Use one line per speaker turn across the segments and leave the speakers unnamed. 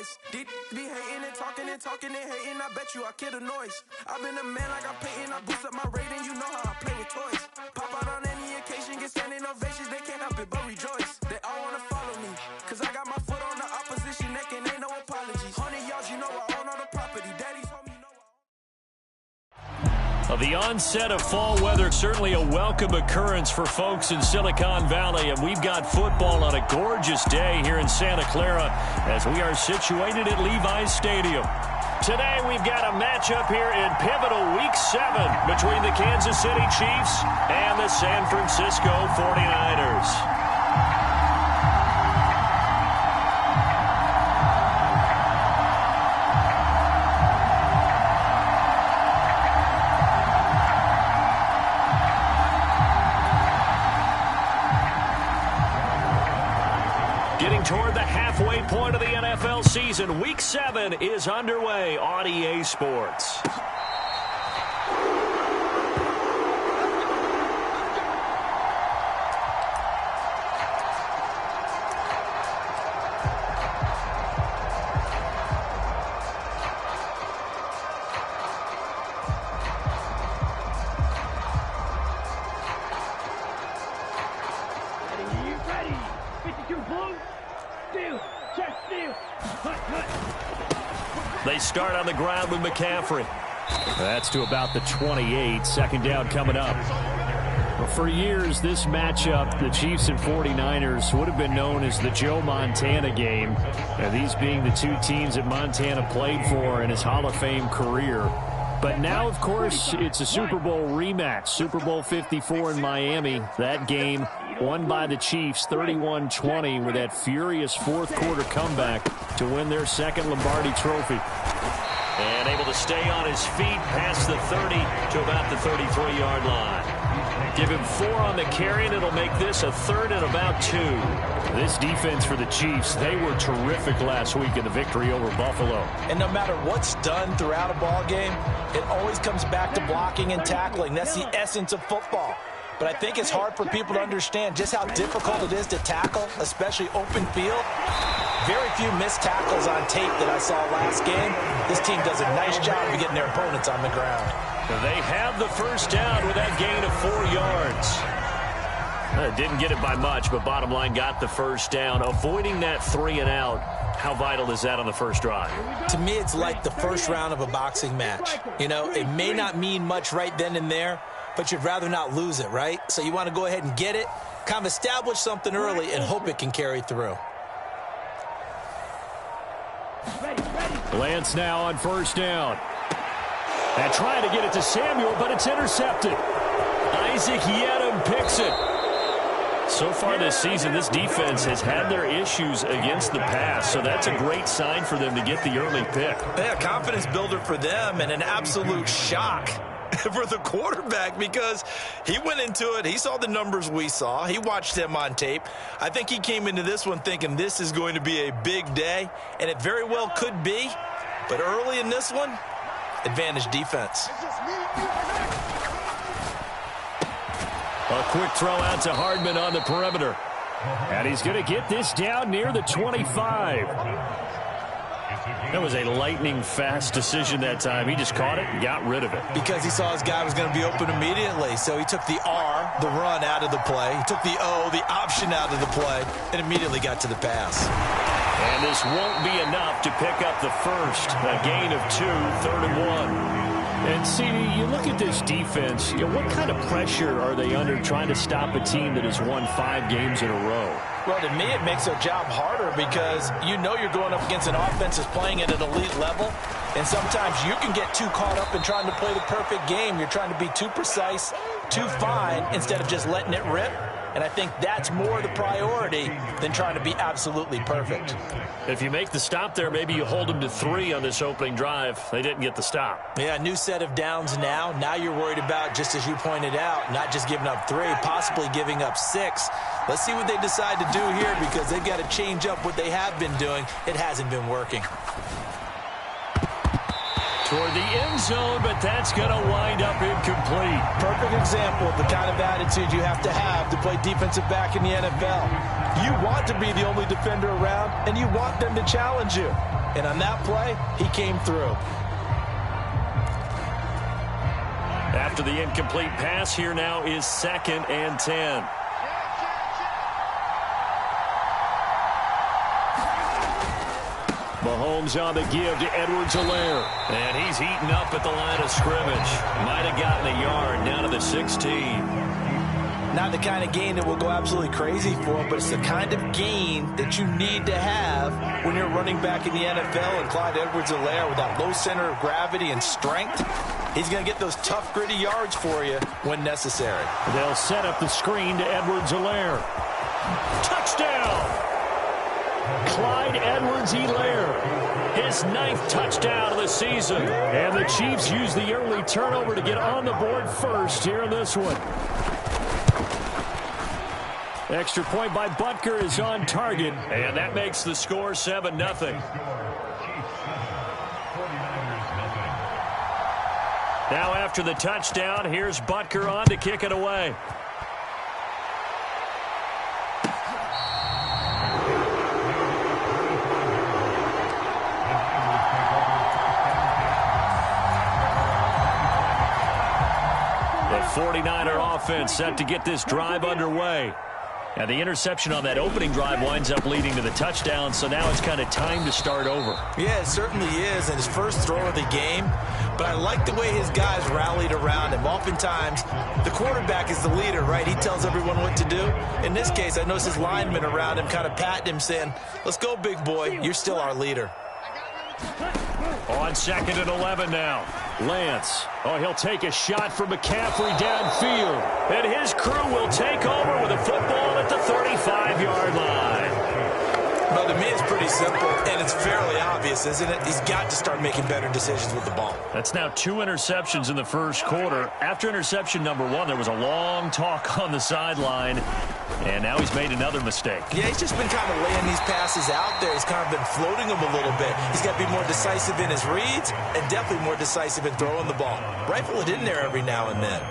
voice. Be hating and talking and hating, I bet you I kill the noise. I've been a man like I'm Peyton, I boost up my rating, you know how I play with toys. Pop out on any occasion, get standing ovations, they can't help it but rejoice. They all wanna follow me, cause I got my foot on the opposition neck and ain't no apologies. 100 yards, you know I own all the property, daddy told me no.
The onset of fall weather, certainly a welcome occurrence for folks in Silicon Valley, and we've got football on a gorgeous day here in Santa Clara as we are situated at Levi's Stadium. Today we've got a matchup here in pivotal Week 7 between the Kansas City Chiefs and the San Francisco 49ers. Toward the halfway point of the NFL season, Week 7 is underway on EA Sports. They start on the ground with McCaffrey. That's to about the 28. Second down coming up. Well, for years, this matchup, the Chiefs and 49ers, would have been known as the Joe Montana game. These being the two teams that Montana played for in his Hall of Fame career. But now, of course, it's a Super Bowl rematch. Super Bowl 54 in Miami. That game won by the Chiefs 31-20 with that furious fourth quarter comeback to win their second Lombardi trophy. And able to stay on his feet past the 30 to about the 33-yard line. Give him 4 on the carry, and it'll make this a 3rd and about 2. This defense for the Chiefs, they were terrific last week in the victory over Buffalo. And no matter what's done throughout a ball game, it always comes back to blocking and tackling. That's the essence of football. But I think it's hard for people to understand just how difficult it is to tackle, especially open field. Very few missed tackles on tape that I saw last game. This team does a nice job of getting their opponents on the ground. They have the first down with that gain of 4 yards. Didn't get it by much, but bottom line got the first down. Avoiding that 3 and out, how vital is that on the first drive? To me, it's like the first round of a boxing match. You know, it may not mean much right then and there, but you'd rather not lose it, right? So you want to go ahead and get it, kind of establish something early, and hope it can carry through. Lance now on first down. And trying to get it to Samuel, but it's intercepted. Isaac Yedem picks it. So far this season, this defense has had their issues against the pass, so that's a great sign for them to get the early pick. Yeah, confidence builder for them and an absolute shock for the quarterback because he went into it. He saw the numbers we saw. He watched them on tape. I think he came into this one thinking this is going to be a big day, and it very well could be. But early in this one, advantage defense. A quick throw out to Hardman on the perimeter. And he's going to get this down near the 25. That was a lightning-fast decision that time. He just caught it and got rid of it. Because he saw his guy was going to be open immediately. So he took the R, the run, out of the play. He took the O, the option, out of the play, and immediately got to the pass. And this won't be enough to pick up the first. A gain of 2, 3rd and 1. And, CD, you look at this defense, what kind of pressure are they under trying to stop a team that has won 5 games in a row? Well, to me, it makes their job harder because you know you're going up against an offense that's playing at an elite level, and sometimes you can get too caught up in trying to play the perfect game. You're trying to be too precise, too fine, instead of just letting it rip. And I think that's more the priority than trying to be absolutely perfect. If you make the stop there, maybe you hold them to 3 on this opening drive. They didn't get the stop. Yeah, new set of downs now. Now you're worried about, just as you pointed out, not just giving up 3, possibly giving up 6. Let's see what they decide to do here because they've got to change up what they have been doing. It hasn't been working. toward the end zone, but that's going to wind up incomplete.
Perfect example of the kind of attitude you have to play defensive back in the NFL. You want to be the only defender around, and you want them to challenge you. And on that play, he came through.
After the incomplete pass, here now is 2nd and 10. Mahomes on the give to Edwards-Helaire. And he's eaten up at the line of scrimmage. Might have gotten a yard down to the 16.
Not the kind of gain that will go absolutely crazy for, but it's the kind of gain that you need to have when you're running back in the NFL. And Clyde Edwards-Helaire, with that low center of gravity and strength, he's going to get those tough, gritty yards for you when necessary.
They'll set up the screen to Edwards-Helaire. Touchdown! Clyde Edwards-Helaire, his 9th touchdown of the season. And the Chiefs use the early turnover to get on the board first here in this one. Extra point by Butker is on target, and that makes the score 7-0. Now after the touchdown, here's Butker on to kick it away. The 49er offense set to get this drive underway. And the interception on that opening drive winds up leading to the touchdown, so now it's kind of time to start over.
Yeah, it certainly is, and his first throw of the game. But I like the way his guys rallied around him. Oftentimes, the quarterback is the leader, right? He tells everyone what to do. In this case, I noticed his linemen around him kind of patting him, saying, "Let's go, big boy. You're still our leader."
On 2nd and 11 now. Lance. Oh, he'll take a shot from McCaffrey downfield. And his crew will take over with a football at the 35-yard line.
Well, to me, it's pretty simple, and it's fairly obvious, isn't it? He's got to start making better decisions with the ball.
That's now 2 interceptions in the first quarter. After interception number 1, there was a long talk on the sideline, and now he's made another mistake.
Yeah, he's just been kind of laying these passes out there. He's kind of been floating them a little bit. He's got to be more decisive in his reads and definitely more decisive in throwing the ball. Rifle it in there every now and then.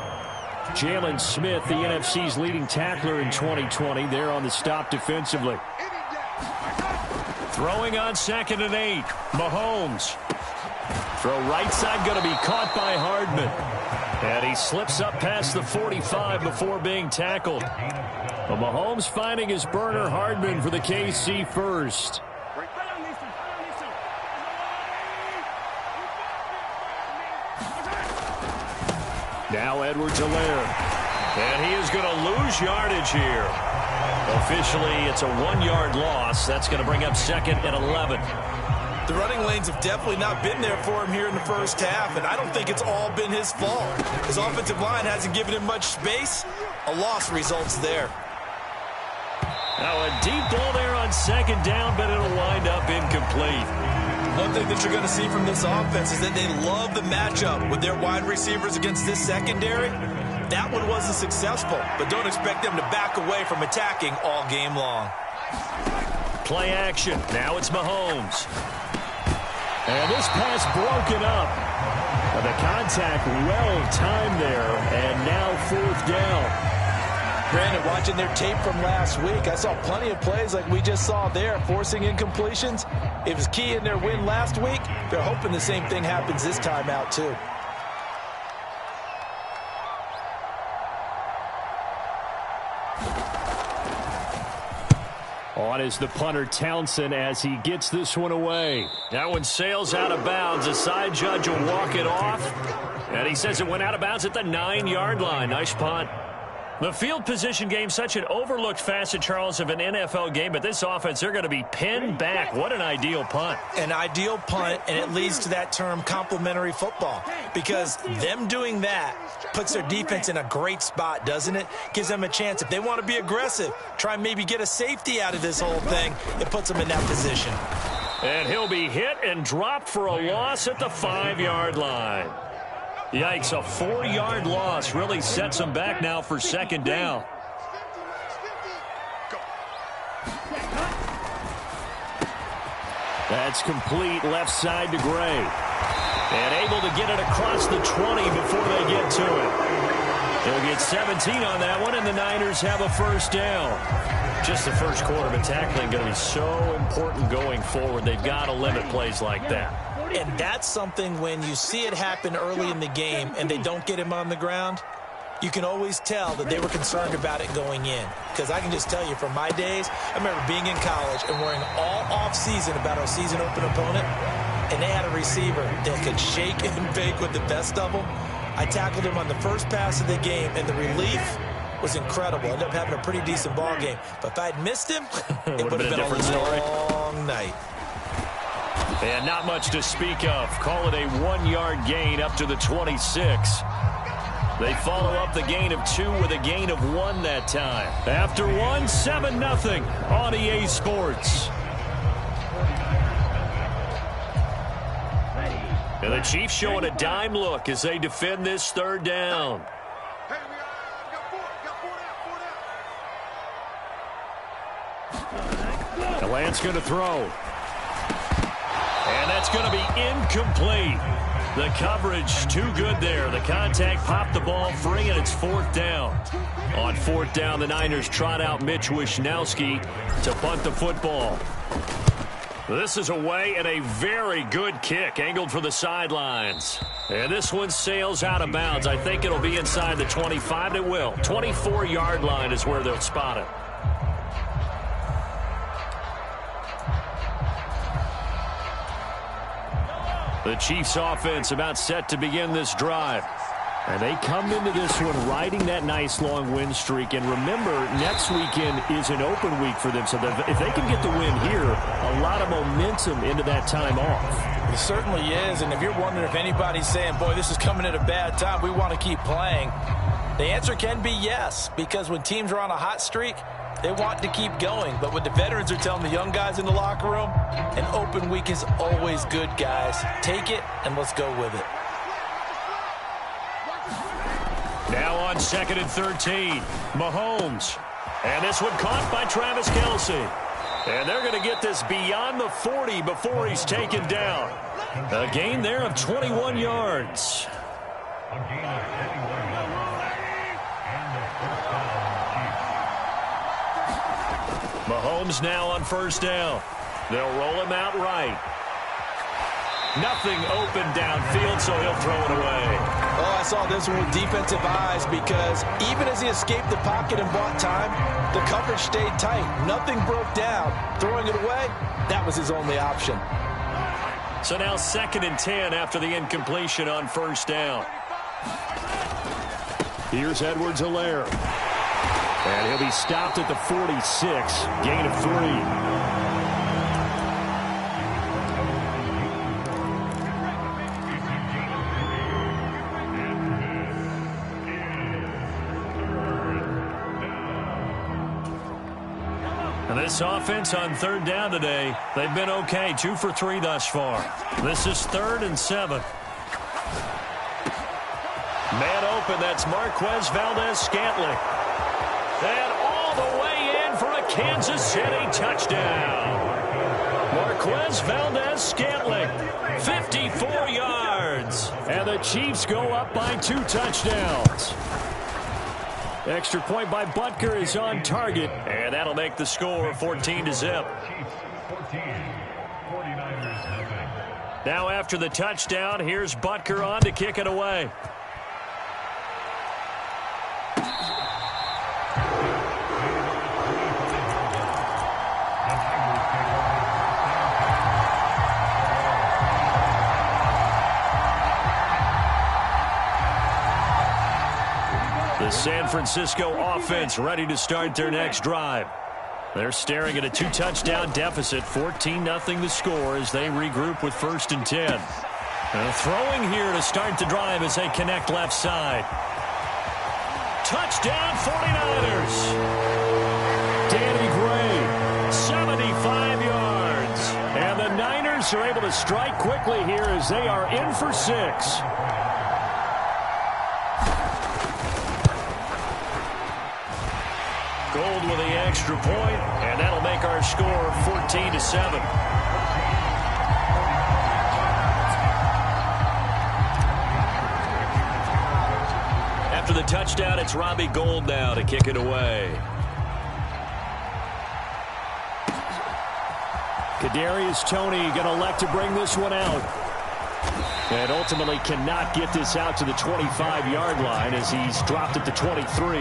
Jalen
Smith, the NFC's leading tackler in 2020, there on the stop defensively. Throwing on 2nd and 8. Mahomes. Throw right side going to be caught by Hardman. And he slips up past the 45 before being tackled. But Mahomes finding his burner Hardman for the KC first. Now Edwards-Helaire. And he is going to lose yardage here. Officially, it's a 1-yard loss. That's going to bring up 2nd and 11.
The running lanes have definitely not been there for him here in the first half, and I don't think it's all been his fault. His offensive line hasn't given him much space. A loss results there.
Now a deep ball there on 2nd down, but it'll wind up incomplete.
One thing that you're going to see from this offense is that they love the matchup with their wide receivers against this secondary. That one wasn't successful, but don't expect them to back away from attacking all game long.
Play action. Now it's Mahomes. And this pass broken up. The contact well-timed there, and now 4th down.
Brandon, watching their tape from last week, I saw plenty of plays like we just saw there, forcing incompletions. It was key in their win last week. They're hoping the same thing happens this time out, too.
On is the punter Townsend as he gets this one away. That one sails out of bounds. The side judge will walk it off. And he says it went out of bounds at the 9-yard line. Nice punt. The field position game, such an overlooked facet, Charles, of an NFL game. But this offense, they're going to be pinned back. What an ideal punt.
An ideal punt, and it leads to that term complementary football. Because them doing that puts their defense in a great spot, doesn't it? Gives them a chance. If they want to be aggressive, try and maybe get a safety out of this whole thing, it puts them in that position.
And he'll be hit and dropped for a loss at the 5-yard line. Yikes, a 4-yard loss really sets them back now for 2nd down. That's complete left side to Gray. And able to get it across the 20 before they get to it. They'll get 17 on that one, and the Niners have a first down. Just the first quarter, but tackling going to be so important going forward. They've got to limit plays like that.
And that's something when you see it happen early in the game and they don't get him on the ground, you can always tell that they were concerned about it going in. Because I can just tell you from my days, I remember being in college and worrying all off-season about our season open opponent, and they had a receiver that could shake and bake with the best of them. I tackled him on the first pass of the game, and the relief was incredible. I ended up having a pretty decent ball game. But if I had missed him, it would have been a different long night.
And not much to speak of. Call it a 1-yard gain up to the 26. They follow up the gain of 2 with a gain of 1 that time. After 1, 7-0 on EA Sports. And the Chiefs showing a dime look as they defend this third down. The Lance going to throw. And that's going to be incomplete. The coverage too good there. The contact popped the ball free, and it's 4th down. On 4th down, the Niners trot out Mitch Wishnowski to punt the football. This is away and a very good kick, angled for the sidelines. And this one sails out of bounds. I think it'll be inside the 25. It will. 24-yard line is where they'll spot it. The Chiefs offense about set to begin this drive. And they come into this one riding that nice long win streak. And remember, next weekend is an open week for them. So if they can get the win here, a lot of momentum into that time off.
It certainly is. And if you're wondering if anybody's saying, boy, this is coming at a bad time, we want to keep playing, the answer can be yes. Because when teams are on a hot streak, they want to keep going. But what the veterans are telling the young guys in the locker room, an open week is always good, guys. Take it and let's go with it.
Now on 2nd and 13, Mahomes. And this one caught by Travis Kelce. And they're going to get this beyond the 40 before he's taken down. A gain there of 21 yards. Mahomes now on 1st down. They'll roll him out right. Nothing open downfield, so he'll throw it away.
Oh, I saw this one with defensive eyes because even as he escaped the pocket and bought time, the coverage stayed tight. Nothing broke down. Throwing it away, that was his only option.
So now 2nd and 10 after the incompletion on 1st down. Here's Edwards-Helaire. And he'll be stopped at the 46, gain of 3. And this offense on 3rd down today, they've been okay. 2 for 3 thus far. This is 3rd and 7. Man open, that's Marquez Valdez-Scantling. And all the way in for a Kansas City touchdown. Marquez Valdez-Scantling, 54 yards. And the Chiefs go up by 2 touchdowns. Extra point by Butker is on target, and that'll make the score 14-0. Now after the touchdown, here's Butker on to kick it away. The San Francisco offense ready to start their next drive. They're staring at a 2-touchdown deficit, 14-0 the score as they regroup with 1st and 10. And throwing here to start the drive as they connect left side. Touchdown 49ers. Danny Gray, 75 yards. And the Niners are able to strike quickly here as they are in for 6. Gold with the extra point, and that'll make our score 14-7. touchdown. It's Robbie Gould now to kick it away. Kadarius Toney going to elect to bring this one out. And ultimately cannot get this out to the 25-yard line as he's dropped at the 23.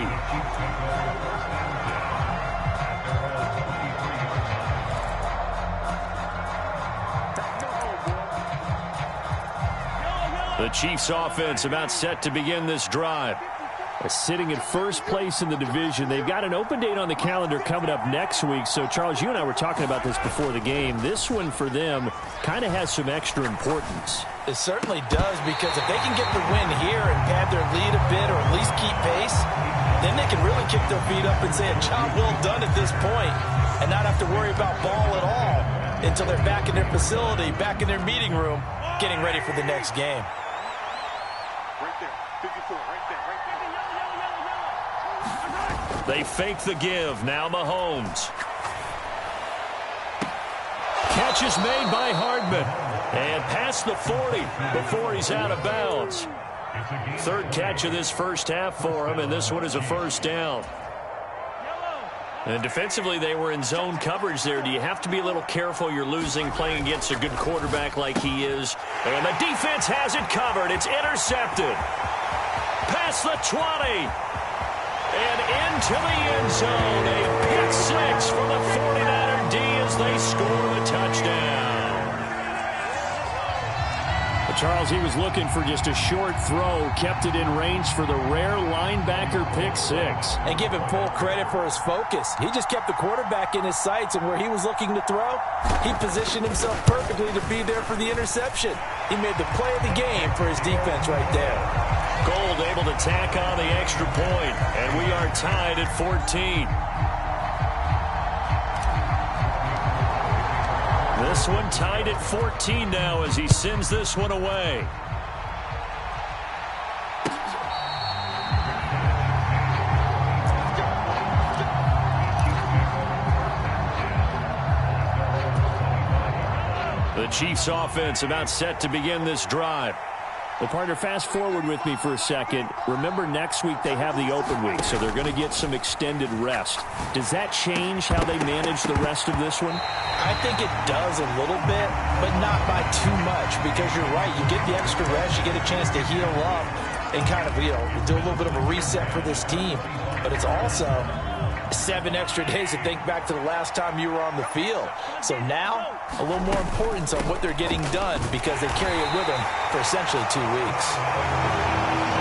The Chiefs offense about set to begin this drive. Sitting at first place in the division. They've got an open date on the calendar coming up next week. So, Charles, you and I were talking about this before the game. This one for them kind of has some extra importance.
It certainly does, because if they can get the win here and pad their lead a bit or at least keep pace, then they can really kick their feet up and say a job well done at this point and not have to worry about ball at all until they're back in their facility, back in their meeting room, getting ready for the next game.
They fake the give. Now Mahomes. Catch is made by Hardman. And past the 40 before he's out of bounds. Third catch of this first half for him, and this one is a first down. And defensively, they were in zone coverage there. Do you have to be a little careful? You're losing playing against a good quarterback like he is. And the defense has it covered. It's intercepted. Past the 20. And into the end zone. A pick six for the 49er D as they score the touchdown. But Charles, he was looking for just a short throw. Kept it in range for the rare linebacker pick six.
And give him full credit for his focus. He just kept the quarterback in his sights, and where he was looking to throw, he positioned himself perfectly to be there for the interception. He made the play of the game for his defense right there.
Gould able to tack on the extra point, and we are tied at 14. This one tied at 14 now as he sends this one away. The Chiefs offense about set to begin this drive. Well, partner, fast forward with me for a second. Remember, next week they have the open week, so they're going to get some extended rest. Does that change how they manage the rest of this one?
I think it does a little bit, but not by too much, because you're right. You get the extra rest. You get a chance to heal up and kind of, do a little bit of a reset for this team. But it's also 7 extra days to think back to the last time you were on the field. So now, a little more importance on what they're getting done, because they carry it with them for essentially 2 weeks.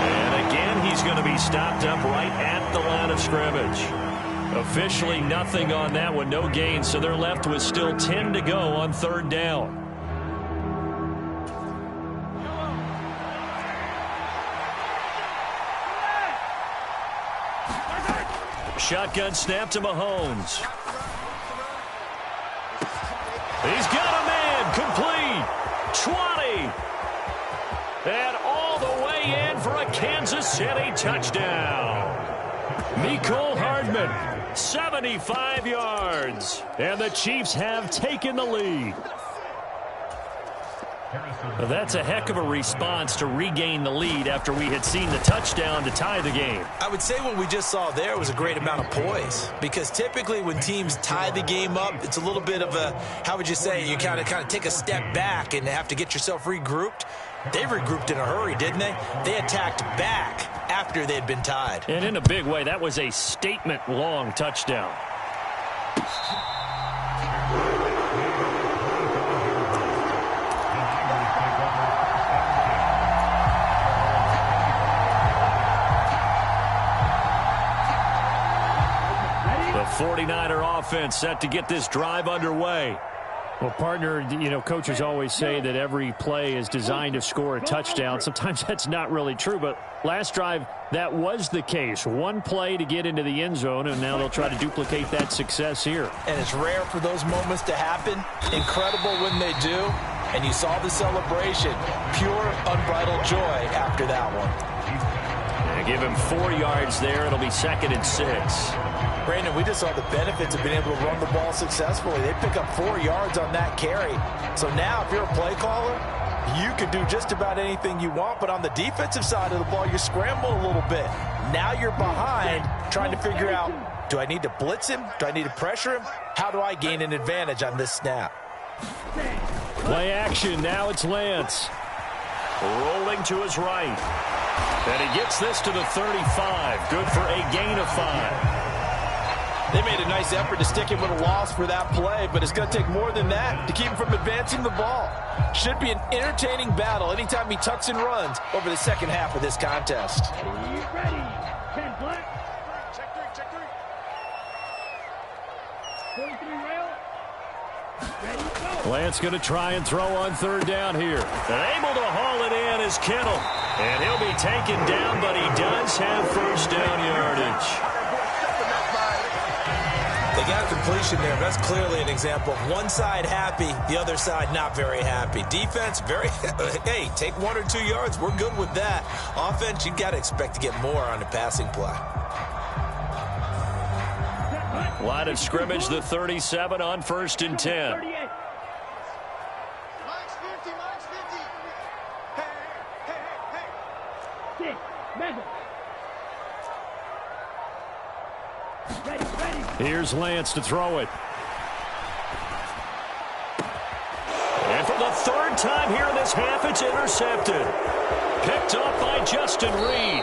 And again, he's going to be stopped up right at the line of scrimmage. Officially nothing on that one, no gain, so they're left with still 10 to go on third down. Shotgun snap to Mahomes. He's got a man, complete, 20. And all the way in for a Kansas City touchdown. Mecole Hardman, 75 yards. And the Chiefs have taken the lead. That's a heck of a response to regain the lead after we had seen the touchdown to tie the game.
I would say what we just saw there was a great amount of poise, because typically when teams tie the game up, it's a little bit of a, how would you say, you kind of take a step back and have to get yourself regrouped. They regrouped in a hurry, didn't they? They attacked back after they'd been tied.
And in a big way, that was a statement-long touchdown. The 49er offense set to get this drive underway. Well, partner, coaches always say that every play is designed to score a touchdown. Sometimes that's not really true, but last drive, that was the case. One play to get into the end zone, and now they'll try to duplicate that success here.
And it's rare for those moments to happen. Incredible when they do. And you saw the celebration. Pure, unbridled joy after that one.
And give him 4 yards there. It'll be 2nd and 6.
Brandon, we just saw the benefits of being able to run the ball successfully. They pick up 4 yards on that carry. So now, if you're a play caller, You could do just about anything you want, but on the defensive side of the ball, you scramble a little bit. Now you're behind, trying to figure out, do I need to blitz him? Do I need to pressure him? How do I gain an advantage on this snap?
Play action. Now it's Lance. Rolling to his right. And he gets this to the 35. Good for a gain of 5.
They made a nice effort to stick him with a loss for that play, but it's going to take more than that to keep him from advancing the ball. Should be an entertaining battle anytime he tucks and runs over the second half of this contest.
Ready. 10 black. Check three. 43 rail. Ready, go.
Lance going to try and throw on third down here. And able to haul it in is Kittle. And he'll be taken down, but he does have first down yardage.
They got a completion there. That's clearly an example of one side happy, the other side not very happy. Defense, hey, take 1 or 2 yards. We're good with that. Offense, you got to expect to get more on the passing play.
Line of scrimmage, the 37 on 1st and 10.
Mine's 50. Hey. Mega. Ready.
Here's Lance to throw it. And for the 3rd time here in this half, it's intercepted. Picked up by Justin Reed.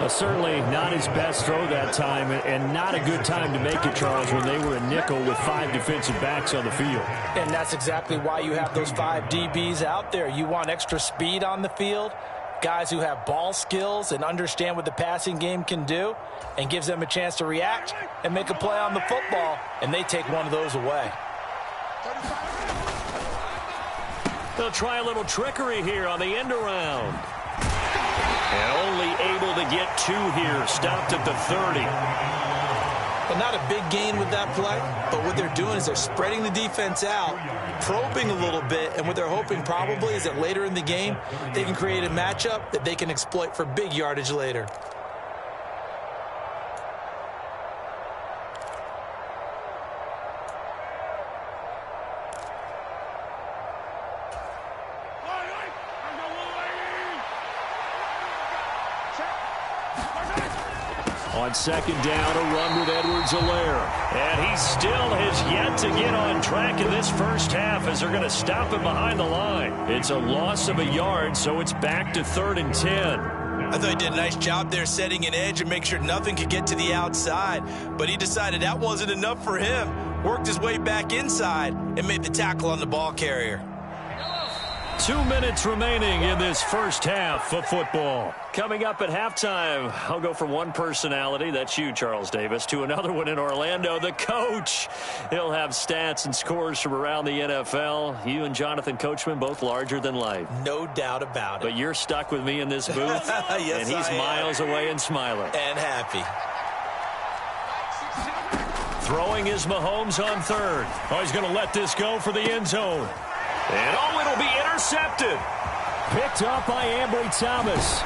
Certainly not his best throw that time, and not a good time to make it, Charles, when they were a nickel with 5 defensive backs on the field.
And that's exactly why you have those 5 DBs out there. You want extra speed on the field, guys who have ball skills and understand what the passing game can do, and gives them a chance to react and make a play on the football, and they take one of those away.
They'll try a little trickery here on the end around. And only able to get 2 here, stopped at the 30.
But not a big gain with that play, but what they're doing is they're spreading the defense out, probing a little bit, and what they're hoping probably is that later in the game, they can create a matchup that they can exploit for big yardage later.
On 2nd down, a run with Edwards-Helaire. And he still has yet to get on track in this first half as they're going to stop him behind the line. It's a loss of a yard, so it's back to 3rd and 10.
I thought he did a nice job there setting an edge and make sure nothing could get to the outside. But he decided that wasn't enough for him. Worked his way back inside and made the tackle on the ball carrier.
2 minutes remaining in this first half of football. Coming up at halftime, I'll go from one personality, that's you, Charles Davis, to another one in Orlando, the coach. He'll have stats and scores from around the NFL. You and Jonathan Coachman, both larger than life.
No doubt about it.
But you're stuck with me in this booth,
yes,
and he's miles away and smiling.
And happy.
Throwing is Mahomes on 3rd. Oh, he's going to let this go for the end zone. And it'll be intercepted. Picked up by Ambry Thomas.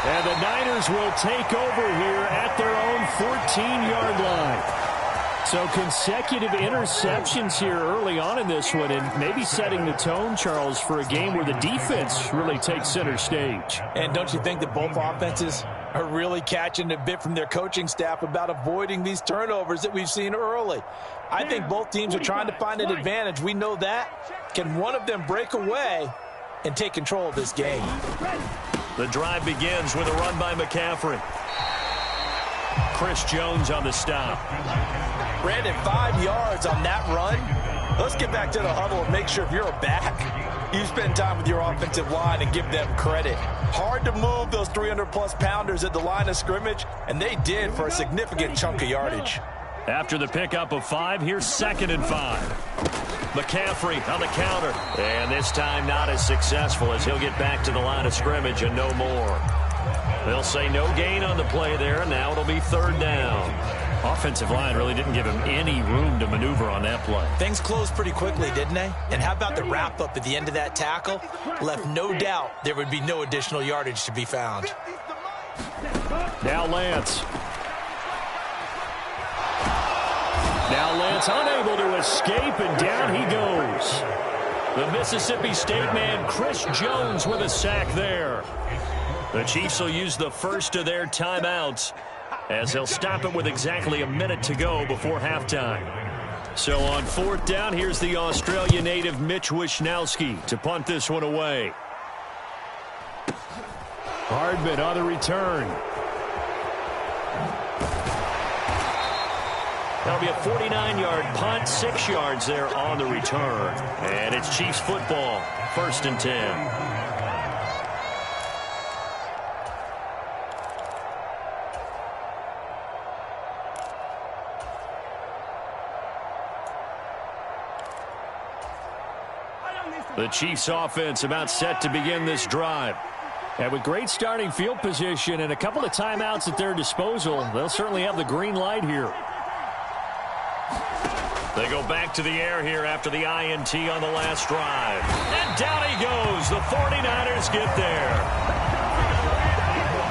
And the Niners will take over here at their own 14-yard line. So consecutive interceptions here early on in this one, and maybe setting the tone, Charles, for a game where the defense really takes center stage.
And don't you think that both offenses are really catching a bit from their coaching staff about avoiding these turnovers that we've seen early? I think both teams are trying to find an advantage. We know that. Can one of them break away and take control of this game?
The drive begins with a run by McCaffrey. Chris Jones on the stop.
Brandon, 5 yards on that run. Let's get back to the huddle and make sure if you're a back, you spend time with your offensive line and give them credit. Hard to move those 300-plus pounders at the line of scrimmage, and they did for a significant chunk of yardage.
After the pickup of 5, here's 2nd and 5. McCaffrey on the counter. And this time not as successful as he'll get back to the line of scrimmage and no more. They'll say no gain on the play there. Now it'll be 3rd down. Offensive line really didn't give him any room to maneuver on that play.
Things closed pretty quickly, didn't they? And how about the wrap-up at the end of that tackle? Left no doubt there would be no additional yardage to be found.
Now Lance. Now Lance unable to escape, and down he goes. The Mississippi State man, Chris Jones, with a sack there. The Chiefs will use the first of their timeouts as they'll stop it with exactly a minute to go before halftime. So on fourth down, here's the Australia native Mitch Wishnowsky to punt this one away. Hardman on the return. That'll be a 49-yard punt, 6 yards there on the return. And it's Chiefs football, 1st and 10. The Chiefs offense about set to begin this drive. And with great starting field position and a couple of timeouts at their disposal, they'll certainly have the green light here. They go back to the air here after the INT on the last drive. And down he goes. The 49ers get there.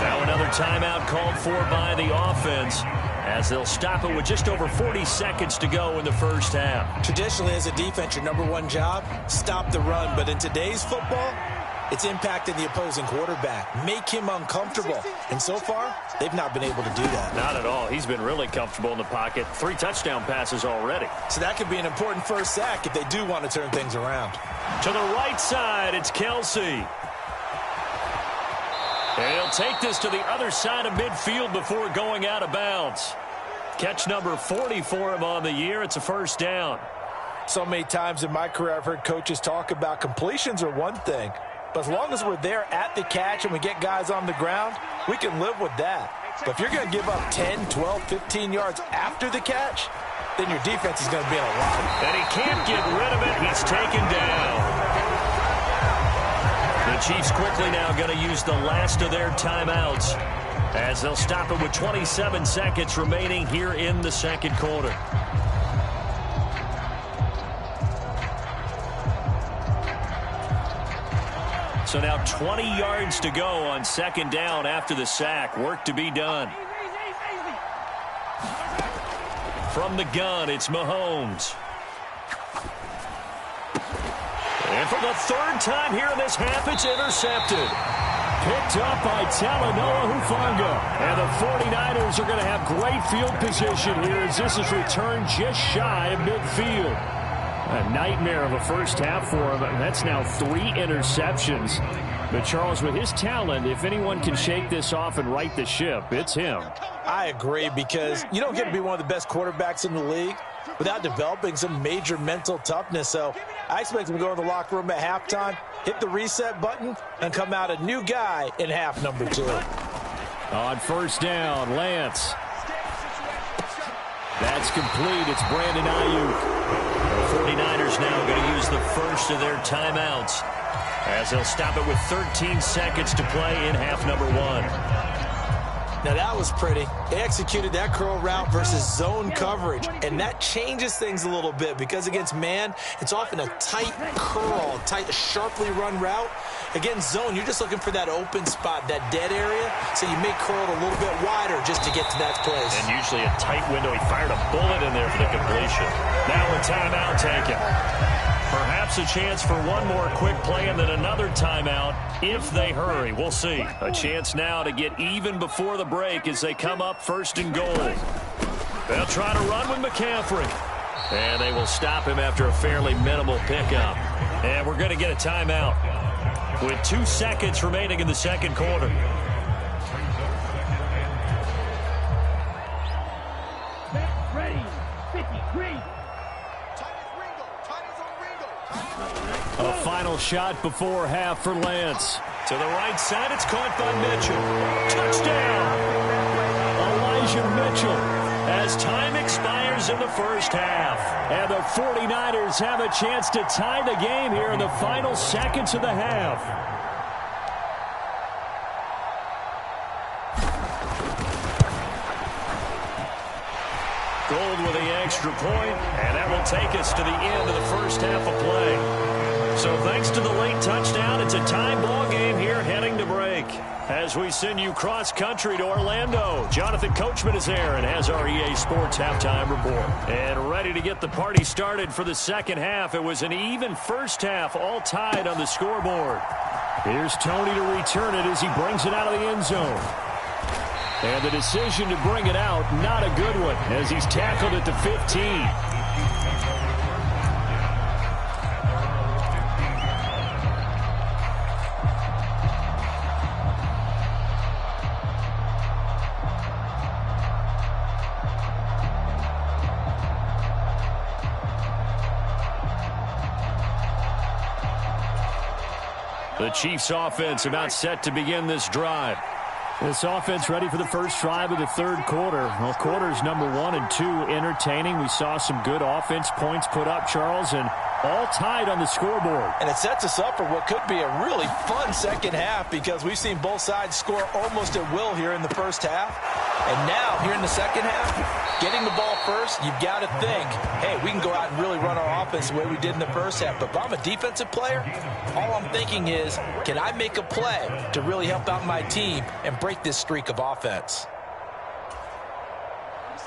Now another timeout called for by the offense as they'll stop it with just over 40 seconds to go in the first half.
Traditionally, as a defense, your number one job, stop the run. But in today's football, it's impacting the opposing quarterback. Make him uncomfortable. And so far, they've not been able to do that.
Not at all. He's been really comfortable in the pocket. 3 touchdown passes already.
So that could be an important first sack if they do want to turn things around.
To the right side, it's Kelsey. And he'll take this to the other side of midfield before going out of bounds. Catch number 40 for him on the year. It's a first down.
So many times in my career, I've heard coaches talk about completions are one thing. But as long as we're there at the catch and we get guys on the ground, we can live with that. But if you're going to give up 10, 12, 15 yards after the catch, then your defense is going to be in a lot.
And he can't get rid of it. He's taken down. The Chiefs quickly now going to use the last of their timeouts as they'll stop it with 27 seconds remaining here in the second quarter. So now 20 yards to go on second down after the sack. Work to be done. From the gun, it's Mahomes. And for the third time here in this half, it's intercepted. Picked up by Talanoa Hufanga. And the 49ers are going to have great field position here as this is returned just shy of midfield. A nightmare of a first half for him. That's now 3 interceptions. But Charles, with his talent, if anyone can shake this off and right the ship, it's him.
I agree, because you don't get to be one of the best quarterbacks in the league without developing some major mental toughness. So I expect him to go in the locker room at halftime, hit the reset button, and come out a new guy in half number 2.
On first down, Lance. That's complete. It's Brandon Ayuk. The 49ers now going to use the first of their timeouts as they'll stop it with 13 seconds to play in half number 1.
Now that was pretty. They executed that curl route versus zone coverage, and that changes things a little bit because against man, it's often a tight curl, tight, sharply run route. Against zone, you're just looking for that open spot, that dead area, so you may curl it a little bit wider just to get to that place.
And usually a tight window. He fired a bullet in there for the completion. Now a timeout taken. Perhaps a chance for one more quick play and then another timeout if they hurry. We'll see. A chance now to get even before the break as they come up 1st and goal. They'll try to run with McCaffrey. And they will stop him after a fairly minimal pickup. And we're going to get a timeout with 2 seconds remaining in the second quarter.
Ready, 53.
A final shot before half for Lance. To the right side, it's caught by Mitchell. Touchdown! Elijah Mitchell as time expires in the first half. And the 49ers have a chance to tie the game here in the final seconds of the half. Gold with the extra point, and that will take us to the end of the first half of play. So thanks to the late touchdown, it's a tie ball game here heading to break. As we send you cross-country to Orlando, Jonathan Coachman is there and has our EA Sports halftime report. And ready to get the party started for the second half. It was an even first half, all tied on the scoreboard. Here's Tony to return it as he brings it out of the end zone. And the decision to bring it out, not a good one, as he's tackled at the 15. The Chiefs offense about set to begin this drive. This offense ready for the first drive of the third quarter. Well, quarters number 1 and 2 entertaining. We saw some good offense points put up, Charles, and all tied on the scoreboard.
And it sets us up for what could be a really fun second half because we've seen both sides score almost at will here in the first half. And now, here in the second half, getting the ball first, you've got to think, hey, we can go out and really run our offense the way we did in the first half. But if I'm a defensive player, all I'm thinking is, can I make a play to really help out my team and break this streak of offense?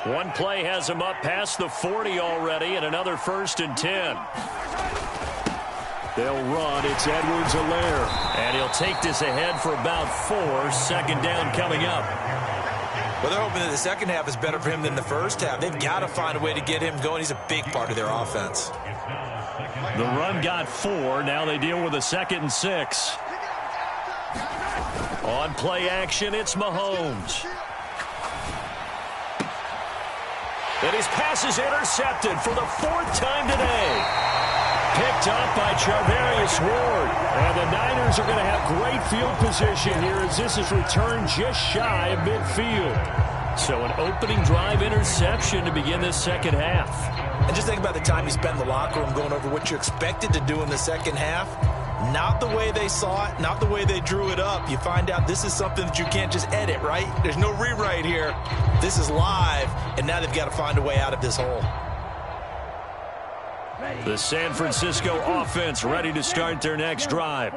One play has him up past the 40 already, and another 1st and 10. They'll run. It's Edwards-Helaire. And he'll take this ahead for about 4. Second down coming up.
Well, they're hoping that the second half is better for him than the first half. They've got to find a way to get him going. He's a big part of their offense.
The run got 4. Now they deal with a 2nd and 6. On play action, it's Mahomes. And his pass is intercepted for the 4th time today. Picked up by Charvarius Ward. And the Niners are going to have great field position here as this is returned just shy of midfield. So an opening drive interception to begin this second half.
And just think about the time you spend in the locker room going over what you expected to do in the second half. Not the way they saw it, not the way they drew it up. You find out this is something that you can't just edit, right? There's no rewrite here. This is live, and now they've got to find a way out of this hole.
The San Francisco offense ready to start their next drive.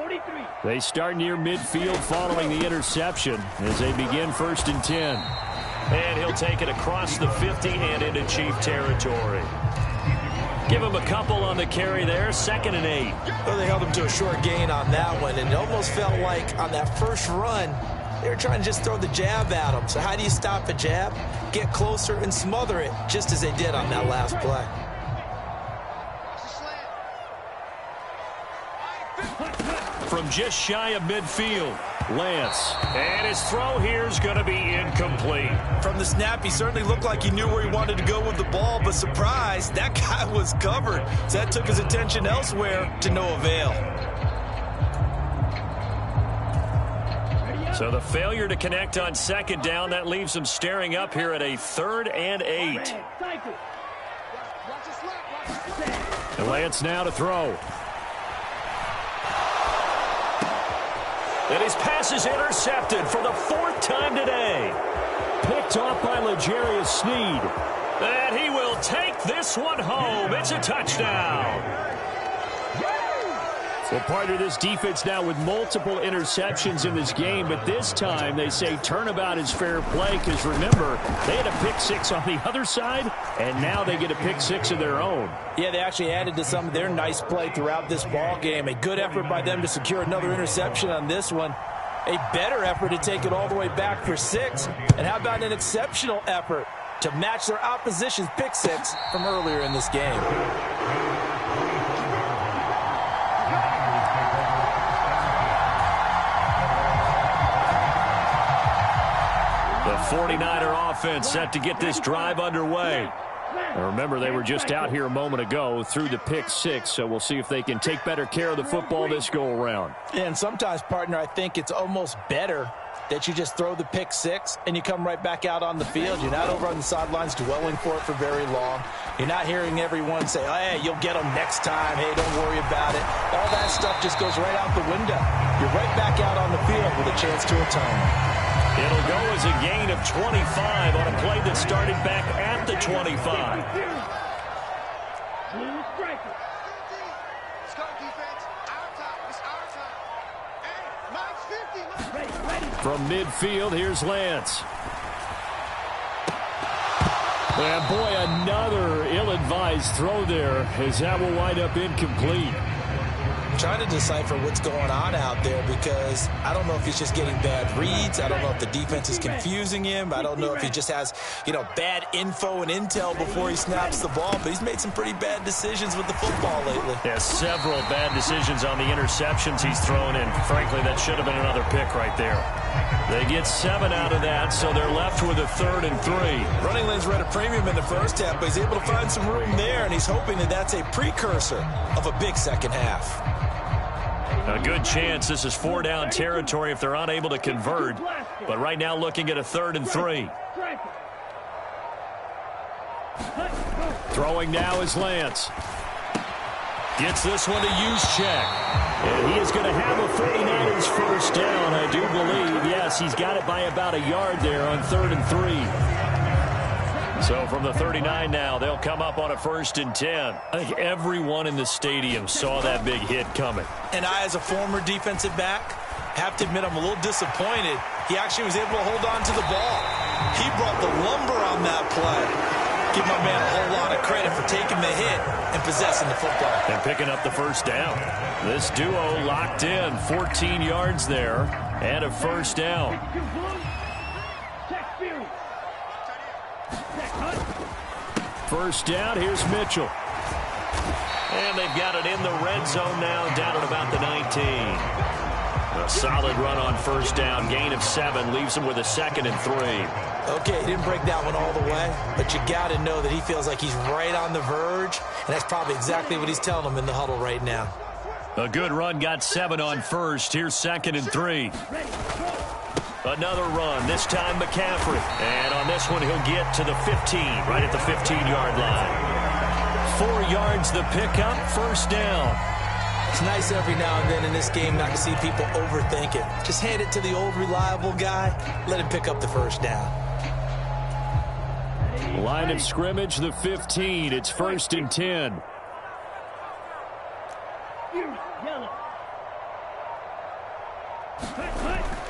They start near midfield following the interception as they begin 1st and 10. And he'll take it across the 50 and into Chief territory. Give him a couple on the carry there, 2nd and 8.
Well, they held him to a short gain on that one, and it almost felt like on that first run, they were trying to just throw the jab at him. So how do you stop a jab? Get closer and smother it, just as they did on that last play.
From just shy of midfield, Lance. And his throw here is going to be incomplete.
From the snap, he certainly looked like he knew where he wanted to go with the ball, but surprise, that guy was covered. So that took his attention elsewhere to no avail.
So the failure to connect on 2nd down, that leaves him staring up here at a 3rd and 8. And Lance now to throw. And his pass is intercepted for the 4th time today. Picked off by L'Jarius Sneed. And he will take this one home. It's a touchdown. Well, part of this defense now with multiple interceptions in this game, but this time they say turnabout is fair play because, remember, they had a pick 6 on the other side, and now they get a pick 6 of their own.
Yeah, they actually added to some of their nice play throughout this ball game. A good effort by them to secure another interception on this one. A better effort to take it all the way back for 6. And how about an exceptional effort to match their opposition's pick 6 from earlier in this game?
The 49er offense set to get this drive underway. And remember, they were just out here a moment ago through the pick 6, so we'll see if they can take better care of the football this go-around.
And sometimes, partner, I think it's almost better that you just throw the pick 6 and you come right back out on the field. You're not over on the sidelines dwelling for it for very long. You're not hearing everyone say, oh, hey, you'll get them next time. Hey, don't worry about it. All that stuff just goes right out the window. You're right back out on the field with a chance to atone.
It'll go as a gain of 25 on a play that started back at the 25. From midfield, here's Lance. And boy, another ill-advised throw there, as that will wind up incomplete.
Trying to decipher what's going on out there, because I don't know if he's just getting bad reads. I don't know if the defense is confusing him. I don't know if he just has, bad info and intel before he snaps the ball. But he's made some pretty bad decisions with the football lately.
Yeah, several bad decisions on the interceptions he's thrown in. Frankly, that should have been another pick right there. They get 7 out of that, so they're left with a 3rd and 3.
Running lanes were at a premium in the first half, but he's able to find some room there, and he's hoping that that's a precursor of a big second half.
A good chance this is 4-down territory if they're unable to convert. But right now looking at a 3rd and 3. Throwing now is Lance. Gets this one to Juszczyk. And he is going to have a 49ers first down, I do believe. Yes, he's got it by about a yard there on 3rd and 3. So from the 39 now, they'll come up on a 1st and 10. I think everyone in the stadium saw that big hit coming.
And I, as a former defensive back, have to admit I'm a little disappointed. He actually was able to hold on to the ball. He brought the lumber on that play. Give my man a whole lot of credit for taking the hit and possessing the football.
And picking up the first down. This duo locked in, 14 yards there, and a first down. First down, here's Mitchell. And they've got it in the red zone now, down at about the 19. A solid run on first down, gain of 7, leaves him with a 2nd and 3.
Okay, he didn't break that one all the way, but you got to know that he feels like he's right on the verge, and that's probably exactly what he's telling them in the huddle right now.
A good run, got 7 on first. Here's 2nd and 3. Another run, this time McCaffrey. And on this one, he'll get to the 15, right at the 15-yard line. 4 yards the pickup, first down.
It's nice every now and then in this game not to see people overthink it. Just hand it to the old reliable guy, let him pick up the first down.
Line of scrimmage, the 15. It's 1st and 10.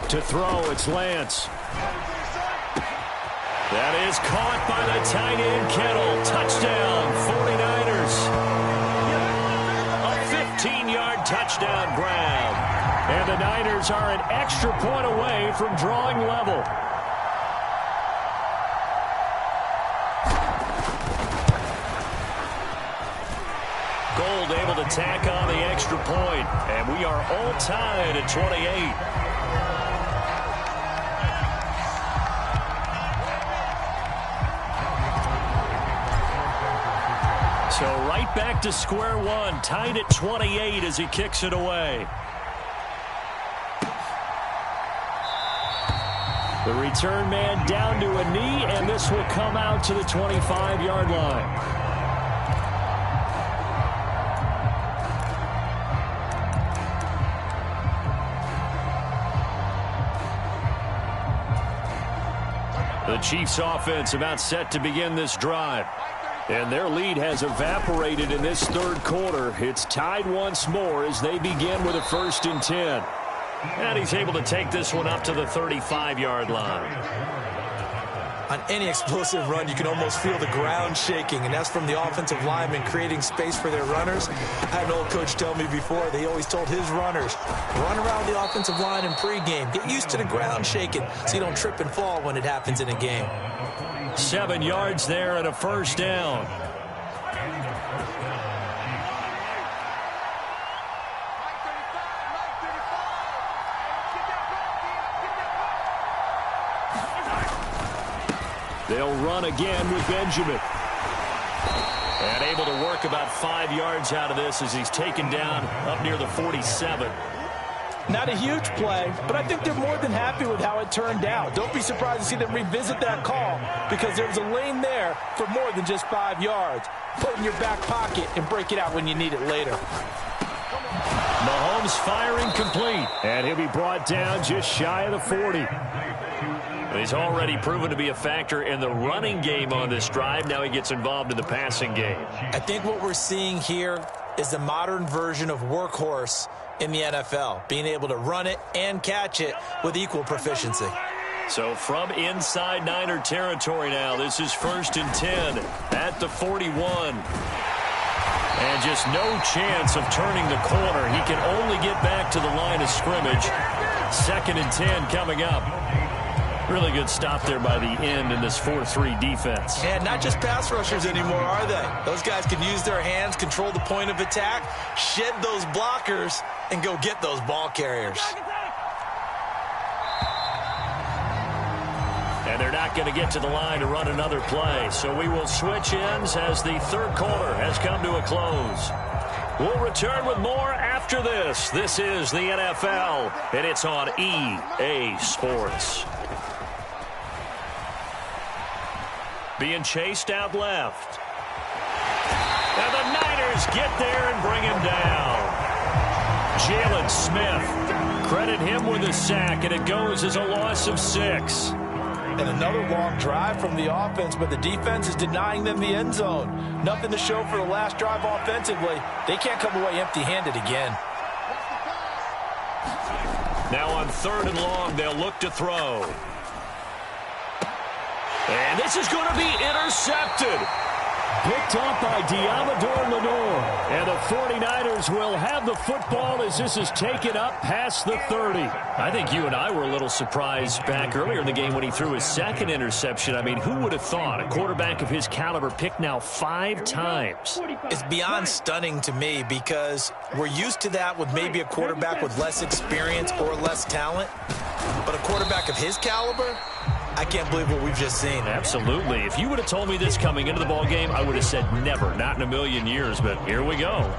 To throw, it's Lance. That is caught by the tight end, Kittle. Touchdown, 49ers. A 15-yard touchdown grab. And the Niners are an extra point away from drawing level. Gold able to tack on the extra point, and we are all tied at 28. So right back to square one, tied at 28 as he kicks it away. The return man down to a knee, and this will come out to the 25-yard line. The Chiefs offense about set to begin this drive. And their lead has evaporated in this third quarter. It's tied once more as they begin with a 1st and 10. And he's able to take this one up to the 35-yard line.
On any explosive run, you can almost feel the ground shaking, and that's from the offensive linemen creating space for their runners. I had an old coach tell me before, they always told his runners, run around the offensive line in pregame. Get used to the ground shaking so you don't trip and fall when it happens in a game.
7 yards there and a first down. They'll run again with Benjamin. And able to work about 5 yards out of this as he's taken down up near the 47.
Not a huge play, but I think they're more than happy with how it turned out. Don't be surprised to see them revisit that call because there's a lane there for more than just 5 yards. Put it in your back pocket and break it out when you need it later.
Mahomes firing complete, and he'll be brought down just shy of the 40. He's already proven to be a factor in the running game on this drive. Now he gets involved in the passing game.
I think what we're seeing here is the modern version of workhorse in the NFL, being able to run it and catch it with equal proficiency.
So from inside Niner territory now, this is 1st and 10 at the 41. And just no chance of turning the corner. He can only get back to the line of scrimmage. 2nd and 10 coming up. Really good stop there by the end in this 4-3 defense.
And not just pass rushers anymore, are they? Those guys can use their hands, control the point of attack, shed those blockers, and go get those ball carriers.
And they're not going to get to the line to run another play. So we will switch ends as the third quarter has come to a close. We'll return with more after this. This is the NFL, and it's on EA Sports. Being chased out left. And the Niners get there and bring him down. Jalen Smith, credit him with a sack, and it goes as a loss of 6.
And another long drive from the offense, but the defense is denying them the end zone. Nothing to show for the last drive offensively. They can't come away empty-handed again.
Now on 3rd and long, they'll look to throw. And this is going to be intercepted. Picked off by Diamador Lenore. And the 49ers will have the football as this is taken up past the 30. I think you and I were a little surprised back earlier in the game when he threw his 2nd interception. I mean, who would have thought a quarterback of his caliber picked now 5 times?
It's beyond stunning to me because we're used to that with maybe a quarterback with less experience or less talent. But a quarterback of his caliber, I can't believe what we've just seen.
Absolutely. If you would have told me this coming into the ball game, I would have said never, not in a million years, but here we go.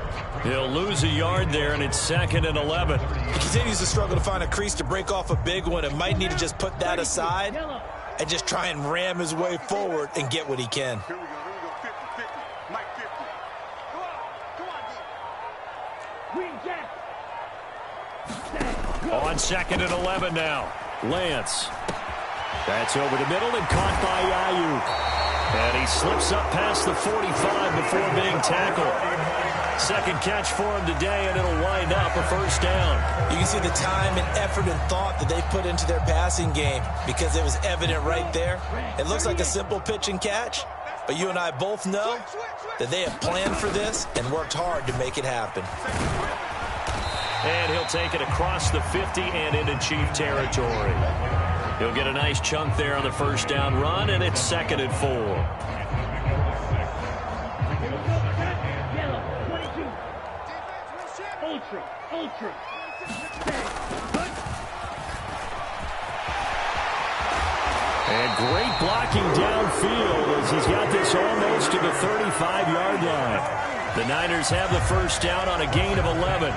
He'll lose a yard there, and it's 2nd and 11.
He continues to struggle to find a crease to break off a big one and might need to just put that aside and just try and ram his way forward and get what he can.
Here we go. 50, 50. Mike 50. Come on.
On 2nd and 11 now. Lance. That's over the middle and caught by Ayuk. And he slips up past the 45 before being tackled. 2nd catch for him today, and it'll wind up a 1st down.
You can see the time and effort and thought that they put into their passing game because it was evident right there. It looks like a simple pitch and catch, but you and I both know that they have planned for this and worked hard to make it happen.
And he'll take it across the 50 and into Chief territory. He'll get a nice chunk there on the 1st down run, and it's 2nd and 4.
Ultra.
And great blocking downfield as he's got this almost to the 35-yard line. The Niners have the 1st down on a gain of 11.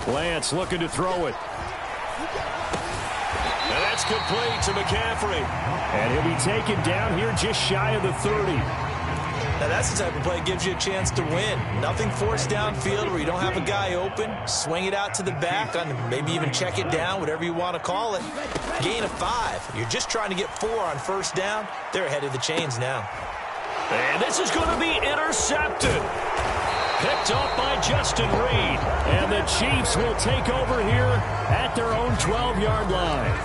Lance looking to throw it. And that's complete to McCaffrey. And he'll be taken down here just shy of the 30.
Now that's the type of play that gives you a chance to win. Nothing forced downfield where you don't have a guy open. Swing it out to the back, maybe even check it down, whatever you want to call it. Gain of 5. You're just trying to get 4 on 1st down. They're ahead of the chains now.
And this is going to be intercepted. Picked off by Justin Reed. And the Chiefs will take over here at their own 12-yard line.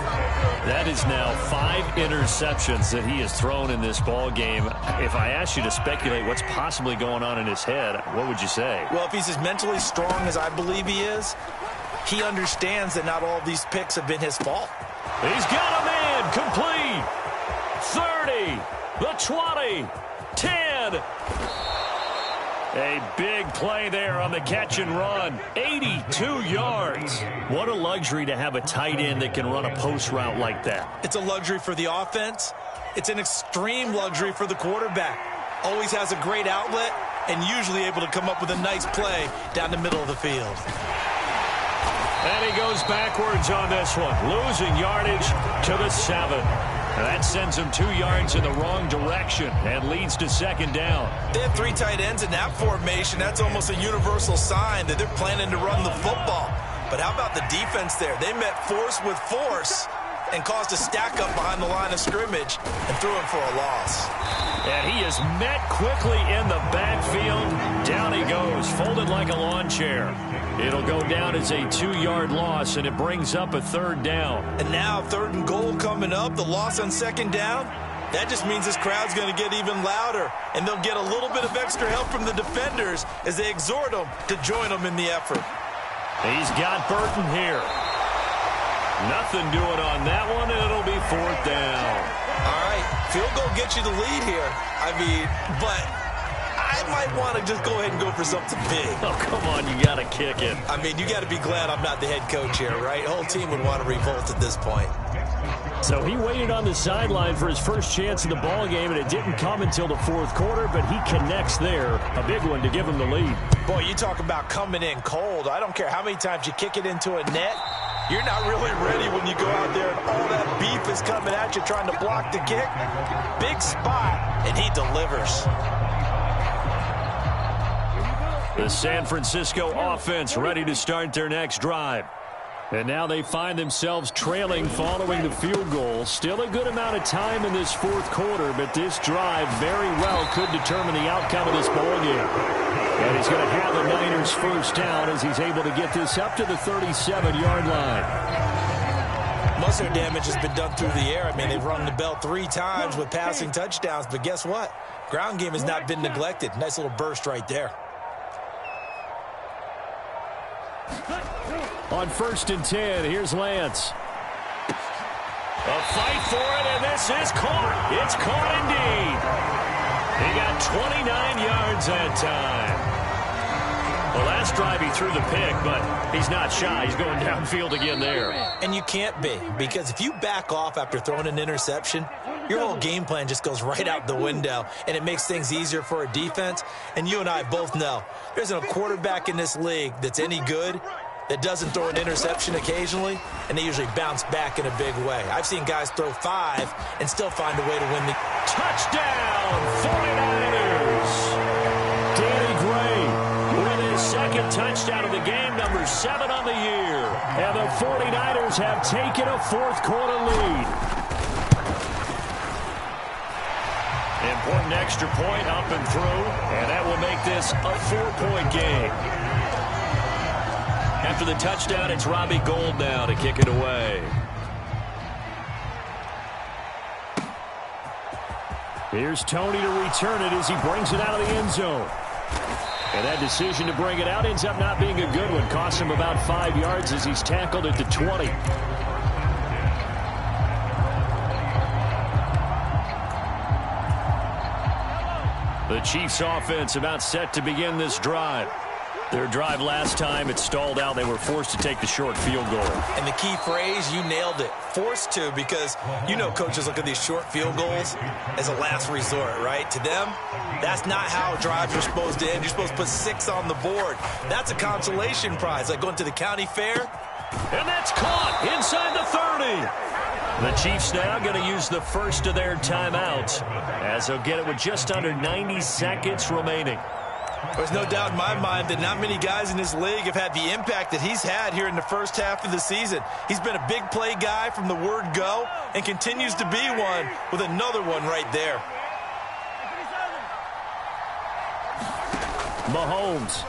That is now 5 interceptions that he has thrown in this ball game. If I asked you to speculate what's possibly going on in his head, what would you say?
Well, if he's as mentally strong as I believe he is, he understands that not all of these picks have been his fault.
He's got a man complete. 30, the 20, 10. A big play there on the catch and run. 82 yards. What a luxury to have a tight end that can run a post route like that.
It's a luxury for the offense. It's an extreme luxury for the quarterback. Always has a great outlet and usually able to come up with a nice play down the middle of the field.
And he goes backwards on this one, losing yardage to the 7. That sends them 2 yards in the wrong direction and leads to second down.
They have 3 tight ends in that formation. That's almost a universal sign that they're planning to run the football. But how about the defense there? They met force with force and caused a stack up behind the line of scrimmage and threw him for a loss.
And he is met quickly in the backfield. Down he goes, folded like a lawn chair. It'll go down as a 2-yard loss, and it brings up a 3rd down.
And now 3rd and goal coming up, the loss on 2nd down. That just means this crowd's going to get even louder, and they'll get a little bit of extra help from the defenders as they exhort them to join them in the effort.
He's got Burton here. Nothing doing on that one, and it'll be 4th down.
All right, field goal gets you the lead here. I mean, but I might want to just go ahead and go for something big.
Oh, come on, you got to kick it.
I mean, you got to be glad I'm not the head coach here, right? The whole team would want to revolt at this point.
So he waited on the sideline for his first chance in the ball game, and it didn't come until the 4th quarter, but he connects there. A big one to give him the lead.
Boy, you talk about coming in cold. I don't care how many times you kick it into a net. You're not really ready when you go out there and all that beef is coming at you trying to block the kick. Big spot, and he delivers.
The San Francisco offense ready to start their next drive. And now they find themselves trailing following the field goal. Still a good amount of time in this 4th quarter, but this drive very well could determine the outcome of this ballgame. And he's going to have the Niners first down as he's able to get this up to the 37-yard line.
Most of their damage has been done through the air. I mean, they've rung the bell 3 times with passing touchdowns, but guess what? Ground game has not been neglected. Nice little burst right there.
On 1st and 10, here's Lance. A fight for it, and this is caught. It's caught indeed. He got 29 yards that time. Well, last drive he threw the pick, but he's not shy. He's going downfield again there.
And you can't be, because if you back off after throwing an interception, your whole game plan just goes right out the window, and it makes things easier for a defense. And you and I both know there's a quarterback in this league that's any good that doesn't throw an interception occasionally, and they usually bounce back in a big way. I've seen guys throw 5 and still find a way to win the
touchdown 49ers. Danny Gray with his 2nd touchdown of the game, number 7 on the year. And the 49ers have taken a 4th quarter lead. Important extra point up and through, and that will make this a 4-point game. After the touchdown, it's Robbie Gould now to kick it away. Here's Tony to return it as he brings it out of the end zone. And that decision to bring it out ends up not being a good one. Costs him about 5 yards as he's tackled at the 20. The Chiefs offense about set to begin this drive. Their drive last time, it stalled out. They were forced to take the short field goal.
And the key phrase, you nailed it, forced to, because you know coaches look at these short field goals as a last resort, right? To them, that's not how drives are supposed to end. You're supposed to put 6 on the board. That's a consolation prize, like going to the county fair.
And that's caught inside the 30. The Chiefs now going to use the first of their timeouts as they'll get it with just under 90 seconds remaining.
There's no doubt in my mind that not many guys in this league have had the impact that he's had here in the first half of the season. He's been a big play guy from the word go and continues to be one with another one right there.
Mahomes.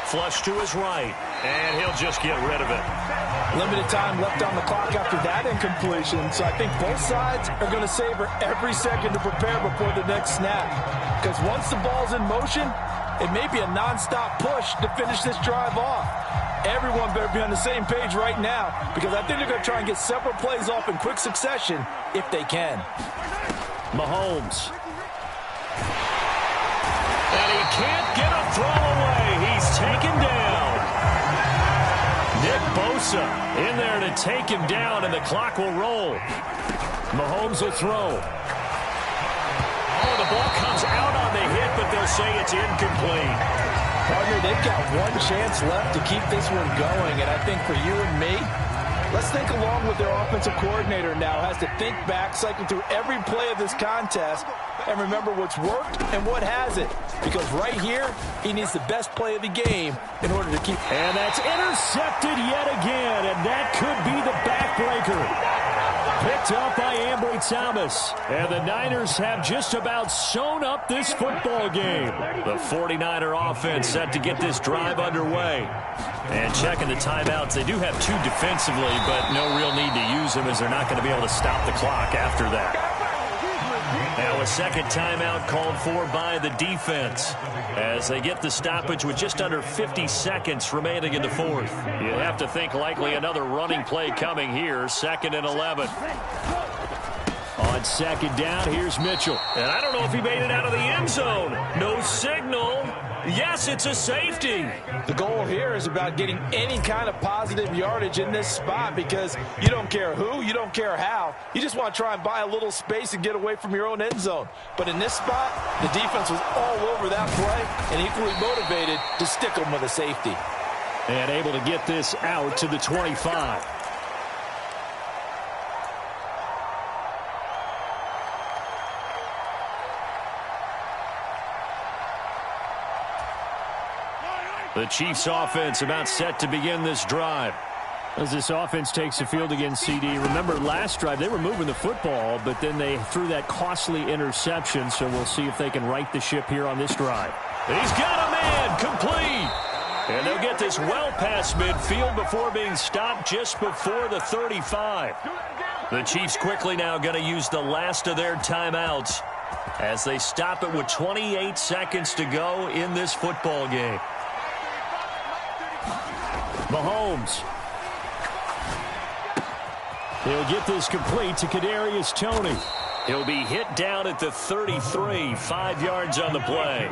Flush to his right, and he'll just get rid of it.
Limited time left on the clock after that incompletion, so I think both sides are going to savor every second to prepare before the next snap. Because once the ball's in motion, it may be a nonstop push to finish this drive off. Everyone better be on the same page right now, because I think they're going to try and get several plays off in quick succession if they can.
Mahomes. And he can't get a throw away. He's taken down. Nick Bosa in there to take him down, and the clock will roll. Mahomes will throw. Oh, the ball comes out on the hit, but they'll say it's incomplete.
Partner, they've got one chance left to keep this one going, and I think for you and me, Let's think along with their offensive coordinator now. Has to think back, cycle through every play of this contest, and remember what's worked and what hasn't. Because right here, he needs the best play of the game in order to keep.
And that's intercepted yet again, and that could be the backbreaker. Picked up by Ambry Thomas. And the Niners have just about sewn up this football game. The 49er offense set to get this drive underway. And checking the timeouts, they do have two defensively, but no real need to use them as they're not going to be able to stop the clock after that. Now a second timeout called for by the defense as they get the stoppage with just under 50 seconds remaining in the fourth. You have to think likely another running play coming here, 2nd and 11. On second down, here's Mitchell. And I don't know if he made it out of the end zone. No signal. Yes, it's a safety.
The goal here is about getting any kind of positive yardage in this spot because you don't care who, you don't care how. You just want to try and buy a little space and get away from your own end zone. But in this spot, the defense was all over that play and equally motivated to stick them with a safety.
And able to get this out to the 25. The Chiefs offense about set to begin this drive. As this offense takes the field against CD, remember last drive they were moving the football, but then they threw that costly interception, so we'll see if they can right the ship here on this drive. He's got a man, complete. And they'll get this well past midfield before being stopped just before the 35. The Chiefs quickly now going to use the last of their timeouts as they stop it with 28 seconds to go in this football game. Mahomes. He'll get this complete to Kadarius Toney. He'll be hit down at the 33, 5 yards on the play.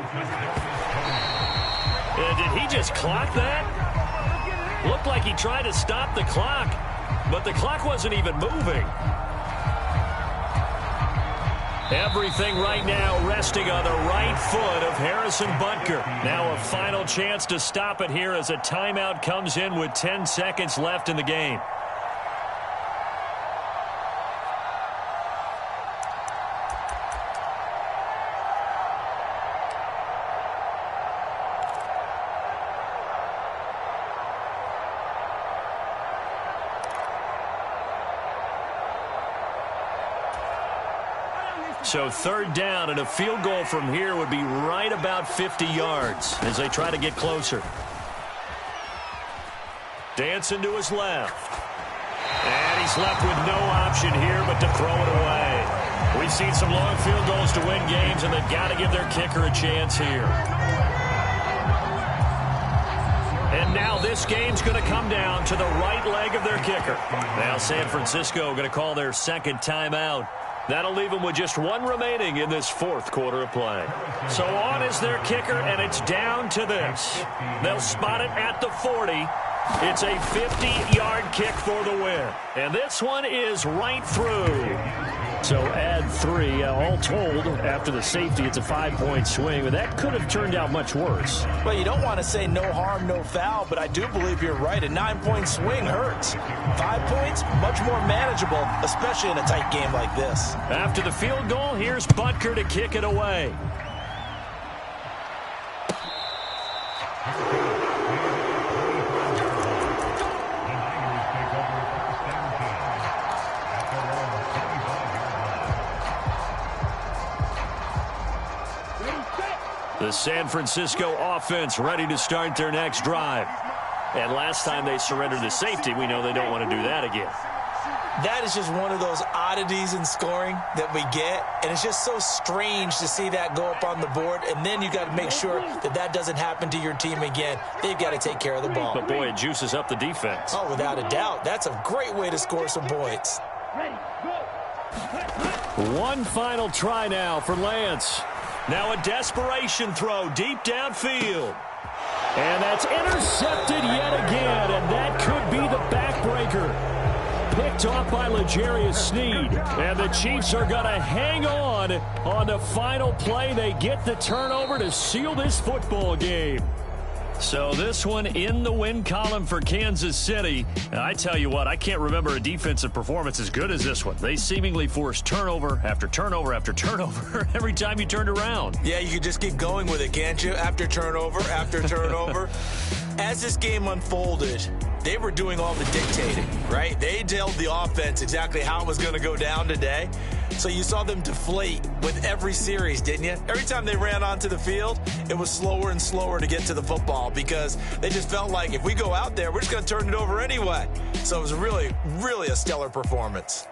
And did he just clock that? Looked like he tried to stop the clock, but the clock wasn't even moving. Everything right now resting on the right foot of Harrison Butker. Now a final chance to stop it here as a timeout comes in with 10 seconds left in the game. So 3rd down, and a field goal from here would be right about 50 yards as they try to get closer. Dancing to his left. And he's left with no option here but to throw it away. We've seen some long field goals to win games, and they've got to give their kicker a chance here. And now this game's going to come down to the right leg of their kicker. Now San Francisco going to call their second timeout. That'll leave them with just one remaining in this 4th quarter of play. So on is their kicker, and it's down to this. They'll spot it at the 40. It's a 50-yard kick for the win. And this one is right through. So add 3. All told, after the safety, it's a 5-point swing. But that could have turned out much worse.
Well, you don't want to say no harm, no foul, but I do believe you're right. A 9-point swing hurts. 5 points, much more manageable, especially in a tight game like this.
After the field goal, here's Butker to kick it away. The San Francisco offense ready to start their next drive. And last time they surrendered to safety, we know they don't want to do that again.
That is just one of those oddities in scoring that we get, and it's just so strange to see that go up on the board, and then you got to make sure that that doesn't happen to your team again. They've got to take care of the ball.
But boy, it juices up the defense.
Oh, without a doubt. That's a great way to score some points.
Ready, go.
One final try now for Lance. Now a desperation throw deep downfield. And that's intercepted yet again, and that could be the backbreaker. Picked off by L'Jarius Sneed. And the Chiefs are going to hang on the final play. They get the turnover to seal this football game. So this one in the win column for Kansas City. And I tell you what, I can't remember a defensive performance as good as this one. They seemingly forced turnover after turnover after turnover every time you turned around.
Yeah, you could just keep going with it, can't you? After turnover, after turnover. As this game unfolded, they were doing all the dictating, right? They told the offense exactly how it was going to go down today. So you saw them deflate with every series, didn't you? Every time they ran onto the field, it was slower and slower to get to the football because they just felt like if we go out there, we're just going to turn it over anyway. So it was really, really a stellar performance.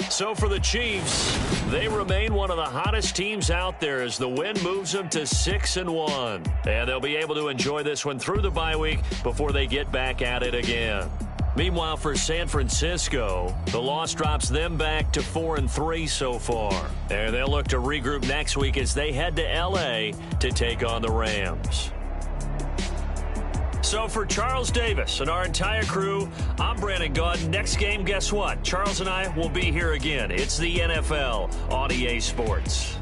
So for the Chiefs, they remain one of the hottest teams out there as the win moves them to 6-1. And they'll be able to enjoy this one through the bye week before they get back at it again. Meanwhile, for San Francisco, the loss drops them back to 4-3 so far. And they'll look to regroup next week as they head to L.A. to take on the Rams. So for Charles Davis and our entire crew, I'm Brandon Gaudin. Next game, guess what? Charles and I will be here again. It's the NFL on EA Sports.